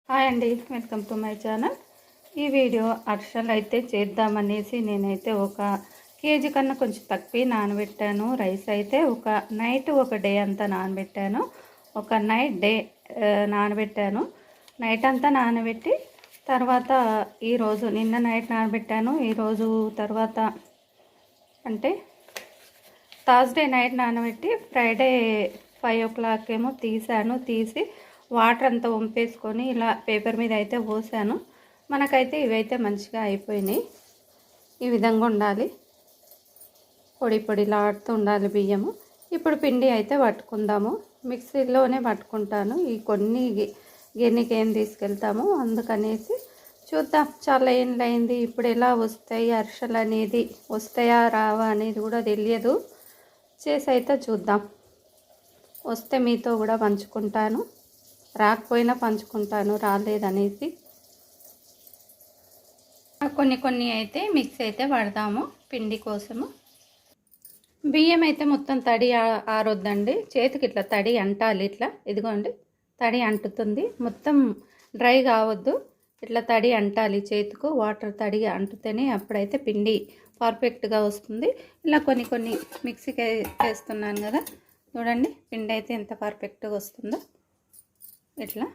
Hi అండి, welcome to my channel. ఈ video అరిసెలు అయితే చేద్దామనేసి నేనైతే ఒక కేజీ కన్నా కొంచెం తక్కువ నానబెట్టాను. రైస్ అయితే ఒక నైట్ ఒక డే అంతా నానబెట్టాను. ఒక నైట్ డే నానబెట్టాను. నైట్ అంతా నానబెట్టి తర్వాత ఈరోజు నిన్న నైట్ నానబెట్టాను. ఈరోజు తర్వాత అంటే థర్స్డే నైట్ నానబెట్టి ఫ్రైడే 5 o'clock ఏమో తీసి వాటర్ అంతా వంపేసుకొని ఇలా పేపర్ మీద అయితే పోసాను. మనకైతే ఇవైతే మంచిగా అయిపోయినాయి. ఈ విధంగా ఉండాలి, పొడి పొడిలాడుతూ ఉండాలి బియ్యము. ఇప్పుడు పిండి అయితే పట్టుకుందాము. మిక్సీలోనే పట్టుకుంటాను. ఈ కొన్ని గిన్నెకి ఏం తీసుకెళ్తాము అందుకనేసి చూద్దాం. చాలా ఏంలైంది, ఇప్పుడు ఎలా వస్తాయి అరిసెలు అనేది, వస్తాయా రావా అనేది కూడా తెలియదు. చేసి అయితే చూద్దాం. వస్తే మీతో కూడా పంచుకుంటాను, రాకపోయినా పంచుకుంటాను రాలేదనేసి. కొన్ని అయితే మిక్స్ అయితే పడదాము పిండి కోసము. బియ్యం అయితే మొత్తం తడి ఆరొద్దండి, చేతికి ఇట్లా తడి అంటాలి. ఇట్లా ఇదిగోండి తడి అంటుతుంది, మొత్తం డ్రై కావద్దు, ఇట్లా తడి అంటాలి చేతికు. వాటర్ తడి అంటుతేనే అప్పుడైతే పిండి పర్ఫెక్ట్గా వస్తుంది. ఇలా కొన్ని మిక్సీకి వేస్తున్నాను కదా, చూడండి పిండి అయితే ఎంత పర్ఫెక్ట్గా వస్తుందో. ఇట్లా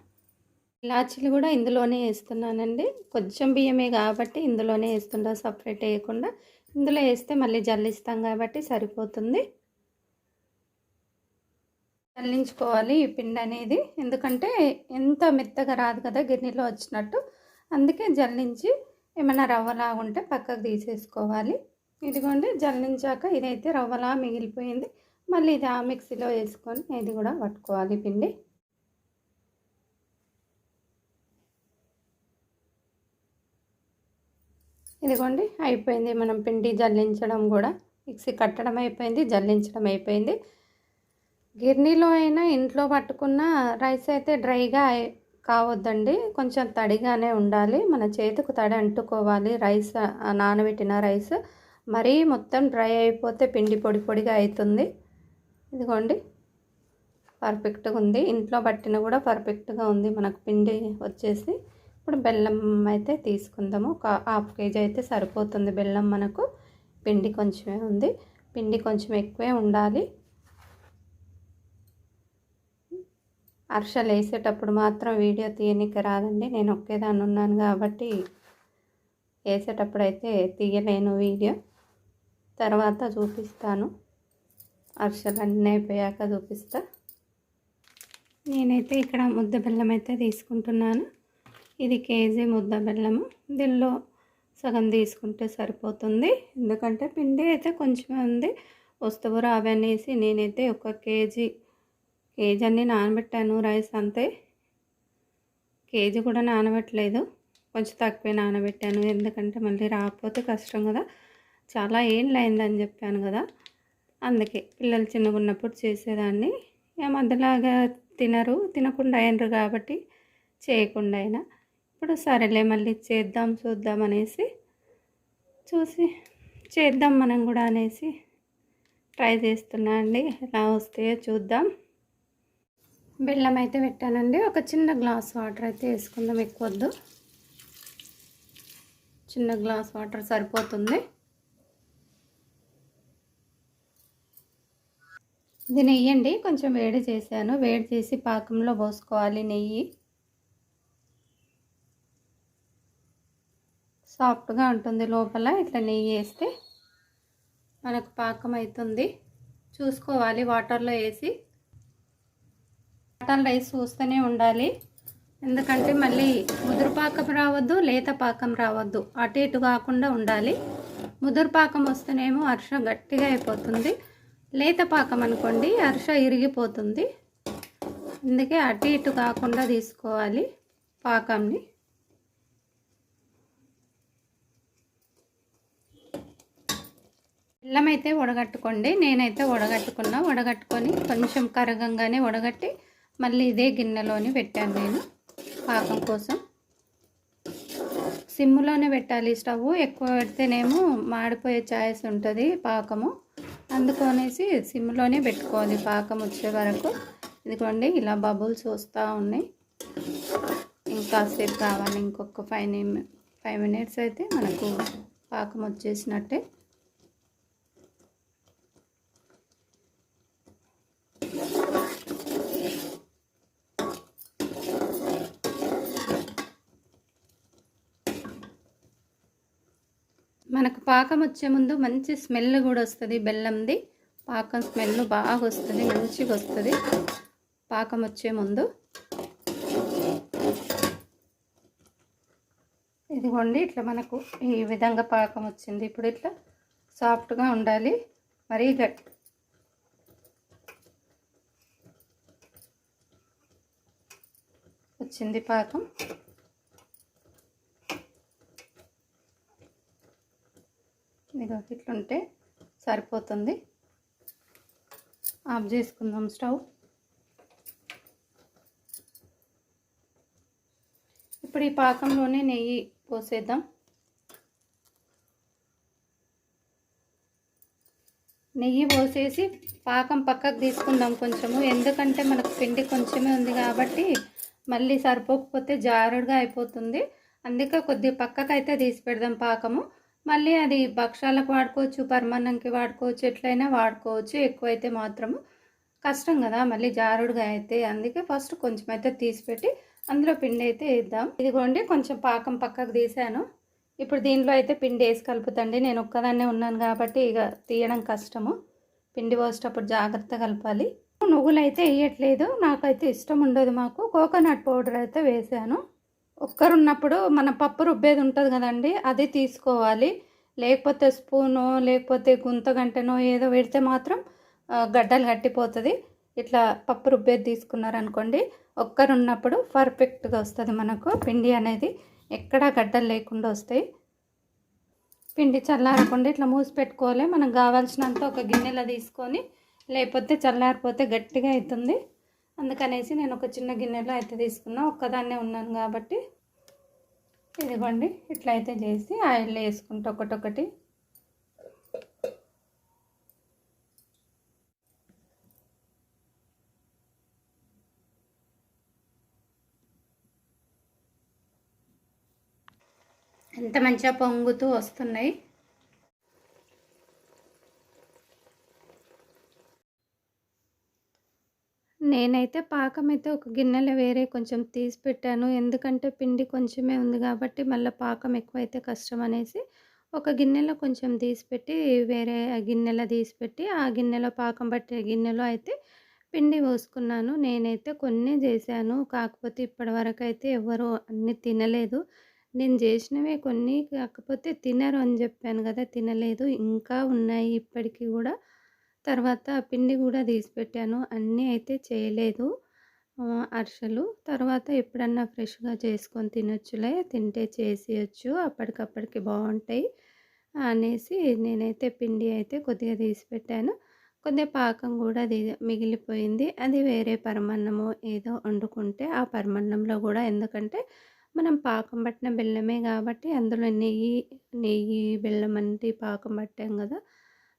ఇలాచీలు కూడా ఇందులోనే వేస్తున్నానండి. కొంచెం బియ్యమే కాబట్టి ఇందులోనే వేస్తుంటా, సపరేట్ వేయకుండా. ఇందులో వేస్తే మళ్ళీ జల్లిస్తాం కాబట్టి సరిపోతుంది. జల్లించుకోవాలి ఈ పిండి అనేది, ఎందుకంటే ఎంత మెత్తగా రాదు కదా గిన్నెలో వచ్చినట్టు. అందుకే జల్లించి ఏమైనా రవ్వలా ఉంటే పక్కకు తీసేసుకోవాలి. ఇదిగోండి జల్లించాక ఇదైతే రవ్వలా మిగిలిపోయింది. మళ్ళీ ఇది ఆ మిక్సీలో వేసుకొని ఇది కూడా పట్టుకోవాలి పిండి. ఇదిగోండి అయిపోయింది. మనం పిండి జల్లించడం కూడా, మిక్సీ కట్టడం అయిపోయింది, జల్లించడం అయిపోయింది. గిర్నీలో అయినా ఇంట్లో పట్టుకున్న రైస్ అయితే డ్రైగా కావద్దండి, కొంచెం తడిగానే ఉండాలి. మన చేతికి తడి అంటుకోవాలి. రైస్ నానబెట్టిన రైస్ మరీ మొత్తం డ్రై అయిపోతే పిండి పొడి పొడిగా అవుతుంది. ఇదిగోండి పర్ఫెక్ట్గా ఉంది, ఇంట్లో పట్టిన కూడా పర్ఫెక్ట్గా ఉంది మనకు పిండి వచ్చేసి. ఇప్పుడు బెల్లం అయితే తీసుకుందాము. ఒక 1/2 kg అయితే సరిపోతుంది బెల్లం మనకు. పిండి కొంచెమే ఉంది, పిండి కొంచెం ఎక్కువే ఉండాలి. అరిసెలు వేసేటప్పుడు మాత్రం వీడియో తీయనికి రాదండి, నేను ఒకేదాన్ని ఉన్నాను కాబట్టి వేసేటప్పుడు అయితే తీయలేను వీడియో. తర్వాత చూపిస్తాను, అరిసెలు అన్నీ అయిపోయాక చూపిస్తా. నేనైతే ఇక్కడ ముద్ద బెల్లం అయితే తీసుకుంటున్నాను. ఇది కేజీ ముద్ద బెల్లము. దీనిలో సగం తీసుకుంటే సరిపోతుంది, ఎందుకంటే పిండి అయితే కొంచెమే ఉంది. వస్తువు రావనేసి నేనైతే ఒక కేజీ అన్నీ నానబెట్టాను. రైస్ అంతే, కేజీ కూడా నానబెట్టలేదు, కొంచెం తక్కువే నానబెట్టాను. ఎందుకంటే మళ్ళీ రాకపోతే కష్టం కదా. చాలా ఏండ్లైందని చెప్పాను కదా, అందుకే. పిల్లలు చిన్నగా ఉన్నప్పుడు చేసేదాన్ని, మధ్యలాగా తినకుండా అయినరు కాబట్టి చేయకుండా అయినా. ఇప్పుడు సరేలే మళ్ళీ చూద్దాం అనేసి చేద్దాం మనం కూడా అనేసి ట్రై చేస్తున్నా అండి. ఎలా వస్తాయో చూద్దాం. బెల్లం అయితే పెట్టానండి. ఒక చిన్న గ్లాస్ వాటర్ అయితే వేసుకుందాం, ఎక్కువ వద్దు, చిన్న గ్లాస్ వాటర్ సరిపోతుంది. ఇది నెయ్యి అండి, కొంచెం వేడి చేశాను. వేడి చేసి పాకంలో పోసుకోవాలి నెయ్యి. సాఫ్ట్గా ఉంటుంది లోపల, ఇట్లా నెయ్యి వేస్తే మనకు పాకం అవుతుంది. చూసుకోవాలి వాటర్లో వేసి. వాటర్లో వేసి చూస్తూనే ఉండాలి, ఎందుకంటే మళ్ళీ ముదురు పాకం రావద్దు, లేత పాకం రావద్దు, అటు ఇటు కాకుండా ఉండాలి. ముదురు పాకం వస్తేనేమో అరిసె గట్టిగా అయిపోతుంది, లేత పాకం అనుకోండి అరిసె ఇరిగిపోతుంది. అందుకే అటు ఇటు కాకుండా తీసుకోవాలి పాకంని. బెల్లం అయితే వడగట్టుకోండి. నేనైతే వడగట్టుకొని కొంచెం కరగంగానే వడగట్టి మళ్ళీ ఇదే గిన్నెలోని పెట్టాను నేను పాకం కోసం. సిమ్లోనే పెట్టాలి స్టవ్, ఎక్కువ పెడితేనేమో మాడిపోయే ఛాయిస్ ఉంటుంది పాకము. అందుకనేసి సిమ్లోనే పెట్టుకోవాలి పాకం వచ్చే వరకు. ఇదిగోండి ఇలా బబుల్స్ వస్తూ ఉన్నాయి. కాసేపు కావాలి. ఇంకొక 5 మినిట్స్ అయితే మనకు పాకం వచ్చేసినట్టే. మనకు పాకం వచ్చే ముందు మంచి స్మెల్ కూడా వస్తుంది. బెల్లంది పాకం స్మెల్ బాగా వస్తుంది, మంచిగా వస్తుంది పాకం వచ్చే ముందు. ఇదిగోండి ఇట్లా మనకు ఈ విధంగా పాకం వచ్చింది. ఇప్పుడు ఇట్లా సాఫ్ట్గా ఉండాలి, మరీ వచ్చింది పాకం. ఇదిగో ఇట్లుంటే సరిపోతుంది. ఆఫ్ చేసుకుందాం స్టవ్. ఇప్పుడు ఈ పాకంలోనే నెయ్యి పోసేద్దాం. నెయ్యి పోసేసి పాకం పక్కకు తీసుకుందాం కొంచెము, ఎందుకంటే మనకు పిండి కొంచెమే ఉంది కాబట్టి మళ్ళీ సరిపోకపోతే జారుడుగా అయిపోతుంది. అందుకే కొద్దిగా పక్కకు అయితే తీసి పెడదాం పాకము. మళ్ళీ అది భక్షాలకు వాడుకోవచ్చు, పరమాన్నంకి వాడుకోవచ్చు, ఎట్లయినా వాడుకోవచ్చు. ఎక్కువైతే మాత్రము కష్టం కదా మళ్ళీ జారుడుగా అయితే, అందుకే ఫస్ట్ కొంచెం అయితే తీసిపెట్టి అందులో పిండి అయితే వేద్దాం. ఇదిగోండి కొంచెం పాకం పక్కకు తీసాను. ఇప్పుడు దీంట్లో అయితే పిండి వేసి కలుపుతండి. నేను ఒక్కదాన్నే ఉన్నాను కాబట్టి ఇక తీయడం కష్టము. పిండి పోసేటప్పుడు జాగ్రత్త కలపాలి. నువ్వులు అయితే వేయట్లేదు, నాకైతే ఇష్టం ఉండదు. మాకు కోకోనట్ పౌడర్ అయితే వేసాను. ఒక్కరున్నప్పుడు మన పప్పు రుబ్బేది ఉంటుంది కదండి, అది తీసుకోవాలి. లేకపోతే స్పూనో లేకపోతే గుంతగంటనో ఏదో పెడితే మాత్రం గడ్డలు కట్టిపోతుంది. ఇట్లా పప్పు రుబ్బేది తీసుకున్నారనుకోండి, ఒక్కరున్నప్పుడు పర్ఫెక్ట్గా వస్తుంది మనకు పిండి అనేది, ఎక్కడా గడ్డలు లేకుండా వస్తాయి. పిండి చల్లారకుండా ఇట్లా మూసి పెట్టుకోవాలి. మనకు కావాల్సినంత ఒక గిన్నెలో తీసుకొని, లేకపోతే చల్లారిపోతే గట్టిగా అవుతుంది. అందుకనేసి నేను ఒక చిన్న గిన్నెలో అయితే తీసుకున్నా, ఒక్కదాన్నే ఉన్నాను కాబట్టి. ఇదిగోండి ఇట్లా అయితే చేసి ఆయిల్లో వేసుకుంటా ఒకటొకటి. ఎంత మంచిగా పొంగుతూ వస్తున్నాయి. నేనైతే పాకం అయితే ఒక గిన్నెలో వేరే కొంచెం తీసి పెట్టాను, ఎందుకంటే పిండి కొంచెమే ఉంది కాబట్టి మళ్ళీ పాకం ఎక్కువైతే కష్టం అనేసి ఒక గిన్నెలో కొంచెం తీసిపెట్టి వేరే గిన్నెలో తీసిపెట్టి ఆ గిన్నెలో పాకం పట్టే గిన్నెలో అయితే పిండి పోసుకున్నాను. నేనైతే కొన్ని చేశాను, కాకపోతే ఇప్పటివరకు అయితే ఎవరు అన్నీ తినలేదు. నేను చేసినవే కొన్ని, కాకపోతే తినరు అని చెప్పాను కదా, తినలేదు. ఇంకా ఉన్నాయి ఇప్పటికీ కూడా. తర్వాత పిండి కూడా తీసిపెట్టాను, అన్నీ అయితే చేయలేదు అరిసెలు. తర్వాత ఎప్పుడన్నా ఫ్రెష్గా చేసుకొని తినొచ్చులే, తింటే చేసేయచ్చు, అప్పటికప్పటికి బాగుంటాయి అనేసి నేనైతే పిండి అయితే కొద్దిగా తీసిపెట్టాను. కొద్దిగా పాకం కూడా మిగిలిపోయింది. అది వేరే పరమాన్నము ఏదో వండుకుంటే ఆ పరమాన్నంలో కూడా, ఎందుకంటే మనం పాకం పట్టిన బెల్లమే కాబట్టి అందులో నెయ్యి బెల్లం అంటే పాకం పట్టాం కదా,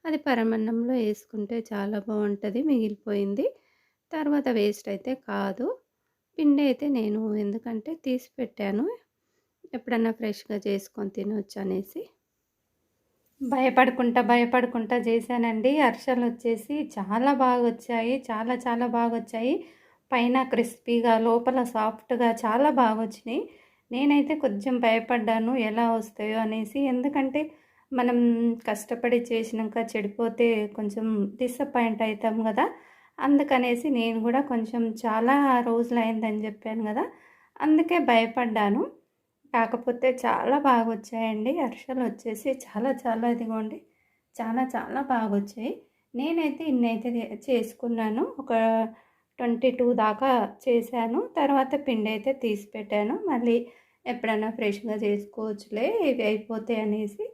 అది పరమాన్నంలో వేసుకుంటే చాలా బాగుంటుంది. మిగిలిపోయింది, తర్వాత వేస్ట్ అయితే కాదు. పిండి అయితే నేను ఎందుకంటే తీసి పెట్టాను, ఎప్పుడన్నా ఫ్రెష్గా చేసుకొని తినవచ్చు అనేసి. భయపడుకుంటా చేశానండి. అరిసెలు వచ్చేసి చాలా బాగా వచ్చాయి, చాలా చాలా బాగా వచ్చాయి. పైన క్రిస్పీగా లోపల సాఫ్ట్గా చాలా బాగా వచ్చినాయి. నేనైతే కొంచెం భయపడ్డాను ఎలా వస్తాయో అనేసి, ఎందుకంటే మనం కష్టపడి చేసినాక చెడిపోతే కొంచెం డిసప్పాయింట్ అవుతాం కదా. అందుకనేసి నేను కూడా కొంచెం చాలా రోజులైందని చెప్పాను కదా, అందుకే భయపడ్డాను. కాకపోతే చాలా బాగా వచ్చాయండి అరిసెలు వచ్చేసి, చాలా చాలా ఇదిగోండి చాలా చాలా బాగా వచ్చాయి. నేనైతే ఇన్నైతే చేసుకున్నాను, ఒక 22 దాకా చేశాను. తర్వాత పిండి అయితే తీసి పెట్టాను, మళ్ళీ ఎప్పుడైనా ఫ్రెష్గా చేసుకోవచ్చులే ఇవి అయిపోతాయి అనేసి,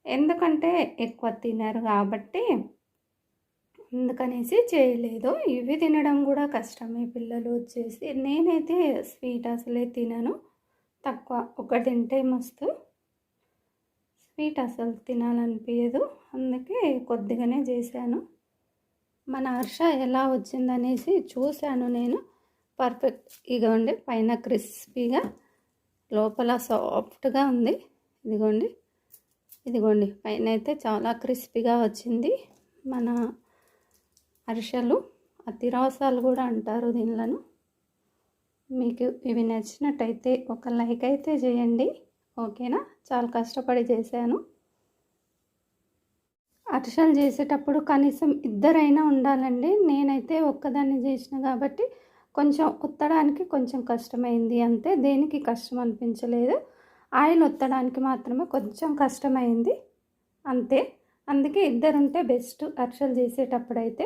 ఎందుకంటే ఎక్కువ తినరు కాబట్టి అందుకనేసి చేయలేదు. ఇవి తినడం కూడా కష్టమే పిల్లలు వచ్చేసి. నేనైతే స్వీట్ అసలే తినను, తక్కువ, ఒకటి తింటే మస్తు, స్వీట్ అసలు తినాలనిపించదు, అందుకే కొద్దిగానే చేశాను. మన హర్ష ఎలా వచ్చిందనేసి చూశాను నేను, పర్ఫెక్ట్. ఇదిగోండి పైన క్రిస్పీగా లోపల సాఫ్ట్గా ఉంది. ఇదిగోండి ఇదిగోండి పైన అయితే చాలా క్రిస్పీగా వచ్చింది. మన అరిసెలు అతిరాసాలు కూడా అంటారు దీనిలను. మీకు ఇవి నచ్చినట్టయితే ఒక లైక్ అయితే చేయండి, ఓకేనా? చాలా కష్టపడి చేశాను. అరిసెలు చేసేటప్పుడు కనీసం ఇద్దరైనా ఉండాలండి. నేనైతే ఒక్కదాన్ని చేసిన కాబట్టి కొంచెం ఒత్తడానికి కొంచెం కష్టమైంది అంతే. దేనికి కష్టం అనిపించలేదు. ఆయిల్ ఒత్తడానికి మాత్రమే కొంచెం కష్టమైంది అంతే. అందుకే ఇద్దరుంటే బెస్ట్ అరిసెలు చేసేటప్పుడైతే.